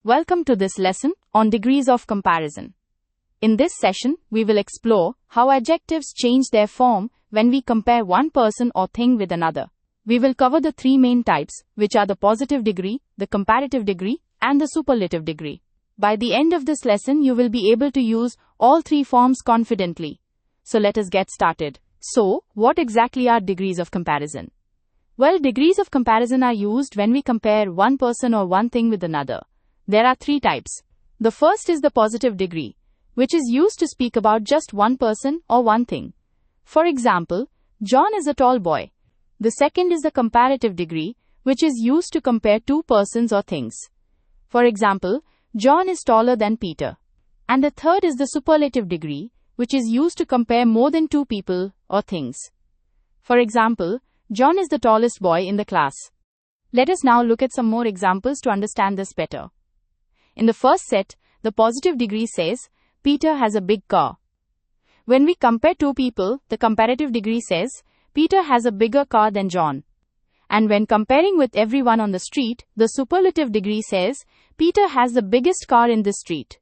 Welcome to this lesson on degrees of comparison. In this session, we will explore how adjectives change their form when we compare one person or thing with another. We will cover the three main types, which are the positive degree, the comparative degree, and the superlative degree. By the end of this lesson, you will be able to use all three forms confidently. So let us get started. So, what exactly are degrees of comparison? Well, degrees of comparison are used when we compare one person or one thing with another. There are three types. The first is the positive degree, which is used to speak about just one person or one thing. For example, John is a tall boy. The second is the comparative degree, which is used to compare two persons or things. For example, John is taller than Peter. And the third is the superlative degree, which is used to compare more than two people or things. For example, John is the tallest boy in the class. Let us now look at some more examples to understand this better. In the first set, the positive degree says, Peter has a big car. When we compare two people, the comparative degree says, Peter has a bigger car than John. And when comparing with everyone on the street, the superlative degree says, Peter has the biggest car in this street.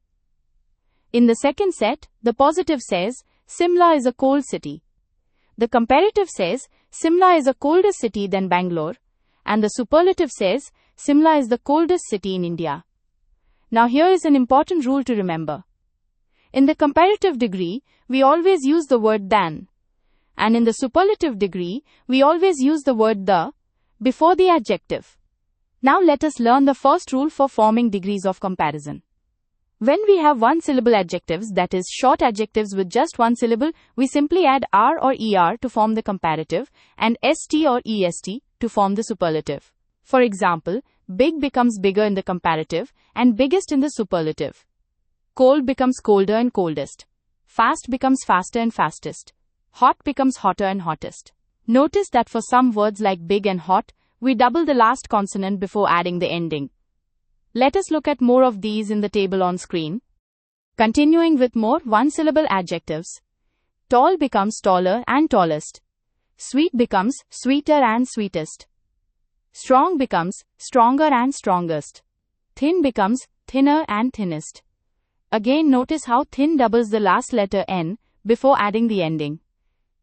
In the second set, the positive says, Simla is a cold city. The comparative says, Simla is a colder city than Bangalore. And the superlative says, Simla is the coldest city in India. Now here is an important rule to remember. In the comparative degree, we always use the word than. And in the superlative degree, we always use the word the before the adjective. Now let us learn the first rule for forming degrees of comparison. When we have one-syllable adjectives, that is, short adjectives with just one syllable, we simply add r or er to form the comparative and st or est to form the superlative. For example, big becomes bigger in the comparative and biggest in the superlative. Cold becomes colder and coldest. Fast becomes faster and fastest. Hot becomes hotter and hottest. Notice that for some words like big and hot, we double the last consonant before adding the ending. Let us look at more of these in the table on screen. Continuing with more one-syllable adjectives. Tall becomes taller and tallest. Sweet becomes sweeter and sweetest. Strong becomes stronger and strongest. Thin becomes thinner and thinnest. Again, notice how thin doubles the last letter N before adding the ending.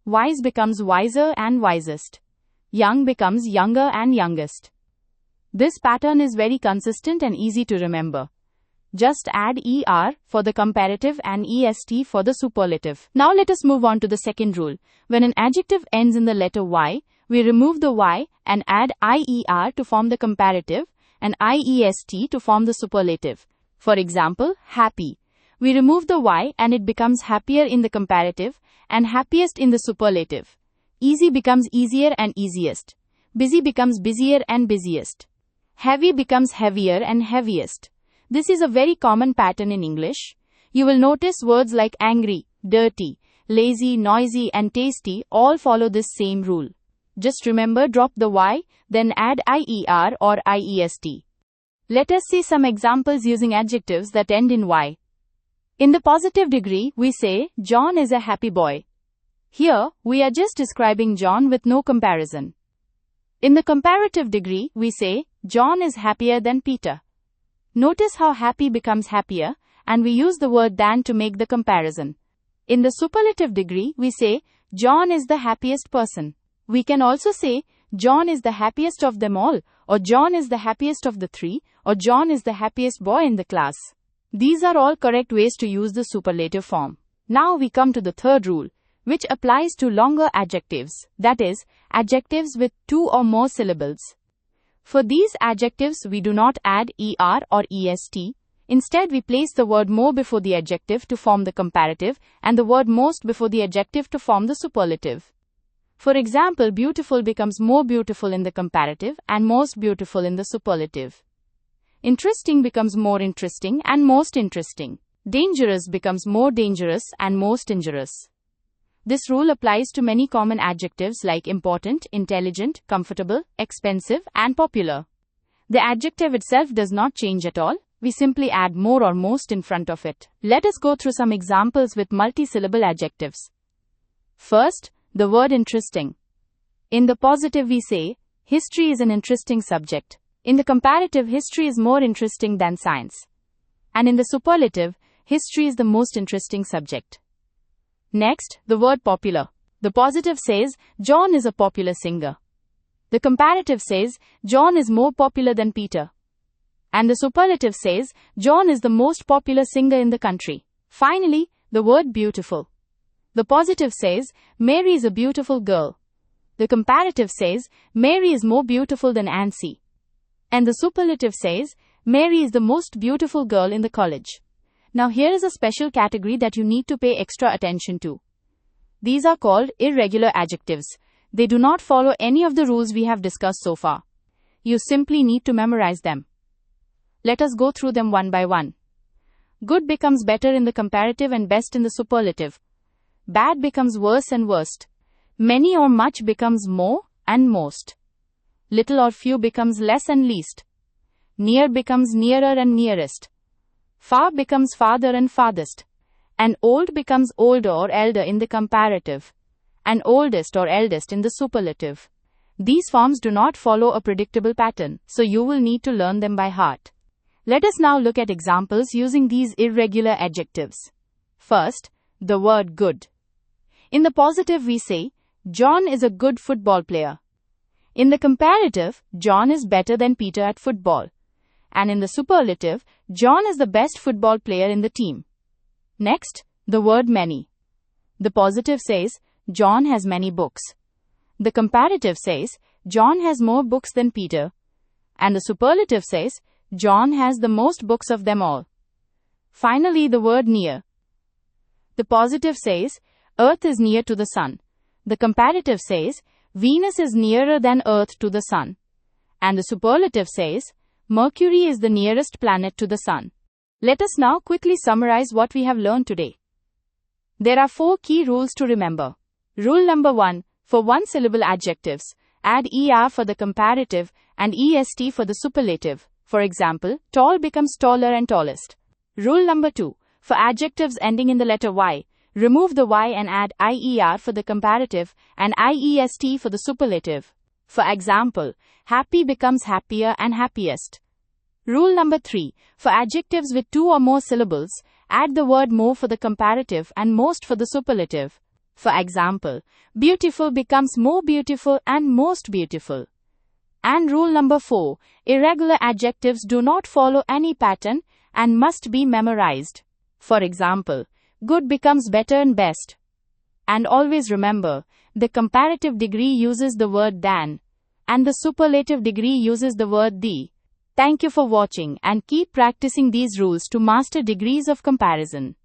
Wise becomes wiser and wisest. Young becomes younger and youngest. This pattern is very consistent and easy to remember. Just add er for the comparative and est for the superlative. Now let us move on to the second rule. When an adjective ends in the letter Y, we remove the Y and add ier to form the comparative and iest to form the superlative. For example, happy. We remove the Y and it becomes happier in the comparative and happiest in the superlative. Easy becomes easier and easiest. Busy becomes busier and busiest. Heavy becomes heavier and heaviest. This is a very common pattern in English. You will notice words like angry, dirty, lazy, noisy, and tasty all follow this same rule. Just remember, drop the Y, then add ier or iest. Let us see some examples using adjectives that end in Y. In the positive degree, we say, John is a happy boy. Here, we are just describing John with no comparison. In the comparative degree, we say, John is happier than Peter. Notice how happy becomes happier, and we use the word than to make the comparison. In the superlative degree, we say, John is the happiest person. We can also say, John is the happiest of them all, or John is the happiest of the three, or John is the happiest boy in the class. These are all correct ways to use the superlative form. Now we come to the third rule, which applies to longer adjectives, that is, adjectives with two or more syllables. For these adjectives, we do not add er or est. Instead, we place the word more before the adjective to form the comparative and the word most before the adjective to form the superlative. For example, beautiful becomes more beautiful in the comparative and most beautiful in the superlative. Interesting becomes more interesting and most interesting. Dangerous becomes more dangerous and most dangerous. This rule applies to many common adjectives like important, intelligent, comfortable, expensive, and popular. The adjective itself does not change at all. We simply add more or most in front of it. Let us go through some examples with multi-syllable adjectives. First, the word interesting. In the positive, we say, history is an interesting subject. In the comparative, history is more interesting than science. And in the superlative, history is the most interesting subject. Next, the word popular. The positive says, John is a popular singer. The comparative says, John is more popular than Peter. And the superlative says, John is the most popular singer in the country. Finally, the word beautiful. The positive says, Mary is a beautiful girl. The comparative says, Mary is more beautiful than Nancy. And the superlative says, Mary is the most beautiful girl in the college. Now here is a special category that you need to pay extra attention to. These are called irregular adjectives. They do not follow any of the rules we have discussed so far. You simply need to memorize them. Let us go through them one by one. Good becomes better in the comparative and best in the superlative. Bad becomes worse and worst. Many or much becomes more and most. Little or few becomes less and least. Near becomes nearer and nearest. Far becomes farther and farthest. And old becomes older or elder in the comparative. And oldest or eldest in the superlative. These forms do not follow a predictable pattern, so you will need to learn them by heart. Let us now look at examples using these irregular adjectives. First, the word good. In the positive we say, John is a good football player. In the comparative, John is better than Peter at football. And in the superlative, John is the best football player in the team. Next, the word many. The positive says, John has many books. The comparative says, John has more books than Peter. And the superlative says, John has the most books of them all. Finally, the word near. The positive says, Earth is near to the sun. The comparative says, Venus is nearer than Earth to the sun. And the superlative says, Mercury is the nearest planet to the sun. Let us now quickly summarize what we have learned today. There are 4 key rules to remember. Rule number 1, for one-syllable adjectives, add er for the comparative and est for the superlative. For example, tall becomes taller and tallest. Rule number 2, for adjectives ending in the letter y, remove the y and add ier for the comparative and iest for the superlative. For example, happy becomes happier and happiest. Rule number 3, for adjectives with 2 or more syllables, add the word more for the comparative and most for the superlative. For example, beautiful becomes more beautiful and most beautiful. And rule number 4, irregular adjectives do not follow any pattern and must be memorized. For example, good becomes better and best. And always remember, the comparative degree uses the word than, and the superlative degree uses the word the. Thank you for watching and keep practicing these rules to master degrees of comparison.